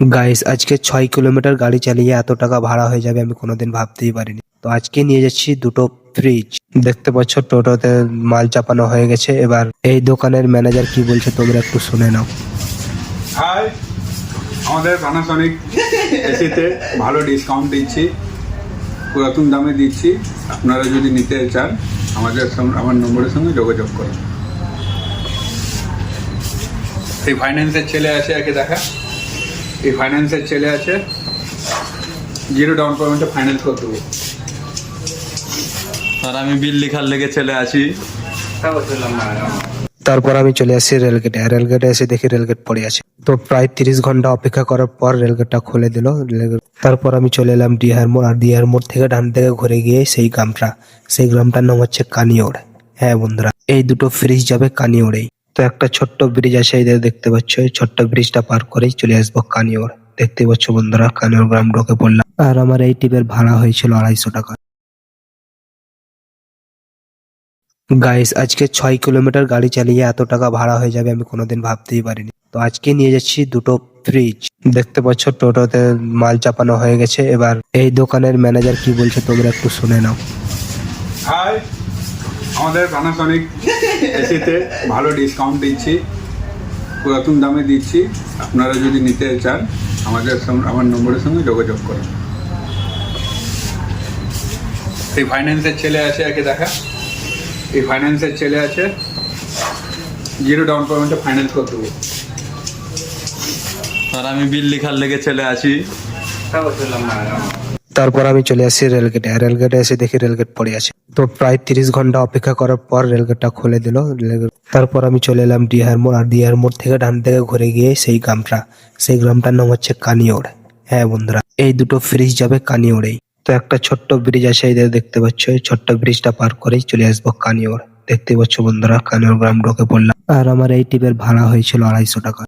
Guys আজকে 6 kilometre গাড়ি চালিয়ে এত টাকা ভাড়া হয়ে যাবে আমি কোনোদিন ভাবতেই পারিনি। তো আজকে নিয়ে যাচ্ছি দুটো ফ্রিজ। দেখতে পাচ্ছ টোটোতে মাল চাপানো হয়ে গেছে। এবার এই দোকানের ম্যানেজার কি বলছে তোমরা একটু শুনে নাও। হাই, আমাদের প্যানাসনিক এসিতে ভালো ডিসকাউন্ট দিচ্ছি, পুরাতন দামে দিচ্ছি। আপনারা যদি নিতে চান আমার নম্বরের সঙ্গে যোগাযোগ করুন। এই ফাইন্যান্সের ছেলে আছে, একে দেখা। এই ফাইন্যান্সের ছেলে আছে, 0 ডাউন পেমেন্টে ফাইন্যান্স করে দেবো। আর আমি বিল লেখার লেগে চলে আসি। তারপর আমি চলে আসি রেলগেটে। রেলগেটে এসে দেখি রেলগেট পড়ে আছে। তো প্রায় 30 ঘন্টা অপেক্ষা করার পর রেলগেটটা খুলে দিল। তারপর আমি চলে এলাম ডিহার মোড়। আর ডিহার মোড় থেকে ডান থেকে ঘুরে গিয়ে সেই গ্রামটার নাম হচ্ছে কানিওড়। হ্যাঁ বন্ধুরা, এই দুটো ফ্রিজ যাবে কানিওড়েই। তো একটা ছোট্ট ব্রিজ আছে, এদের দেখতে পাচ্ছ। এই ছোট্ট ব্রিজটা পার করেই চলে আসবো কানিওড়। দেখতে পাচ্ছ বন্ধুরা, কানিওড় গ্রাম ঢুকে পড়লাম। আর আমার এই টিপের ভাড়া হয়েছিল 250 টাকা। গাইস আজকে 6 কিলোমিটার গাড়ি চালিয়ে এত টাকা ভাড়া হয়ে যাবে আমি কোনোদিন ভাবতেই পারিনি। তো আজকে নিয়ে যাচ্ছি দুটো ফ্রিজ। দেখতে পাচ্ছ টোটোতে মাল চাপানো হয়ে গেছে। এবার এই দোকানের ম্যানেজার কি বলছে তোমরা একটু শুনে নাও। হাই, আমাদের প্যানাসনিক এসিতে ভালো ডিসকাউন্ট দিচ্ছি, পুরাতন দামে দিচ্ছি। আপনারা যদি নিতে চান আমার নম্বরের সঙ্গে যোগাযোগ করুন। এই ফাইন্যান্সের ছেলে আছে, একে দেখা। এই ফাইন্যান্সের ছেলে আছে, 0 ডাউন পেমেন্টে ফাইন্যান্স করে দেবো। আর আমি বিল লেখার লেগে চলে আসি। তারপর আমি চলে আসি রেলগেটে। রেলগেটে এসে দেখি রেলগেট পড়ে আছে। তো প্রায় 30 ঘন্টা অপেক্ষা করার পর রেলগেটটা খুলে দিল। তারপর আমি চলে এলাম ডিহার মোড়। আর ডিহার মোড় থেকে ডান থেকে ঘুরে গিয়ে সেই গ্রামটার নাম হচ্ছে কানিওড়। হ্যাঁ বন্ধুরা, এই দুটো ফ্রিজ যাবে কানিওড়েই। তো একটা ছোট্ট ব্রিজ আছে, এদের দেখতে পাচ্ছ। এই ছোট্ট ব্রিজটা পার করেই চলে আসবো কানিওড়। দেখতে পাচ্ছ বন্ধুরা, কানিওড় গ্রাম ঢুকে পড়লাম। আর আমার এই টিপের ভাড়া হয়েছিল 250 টাকা।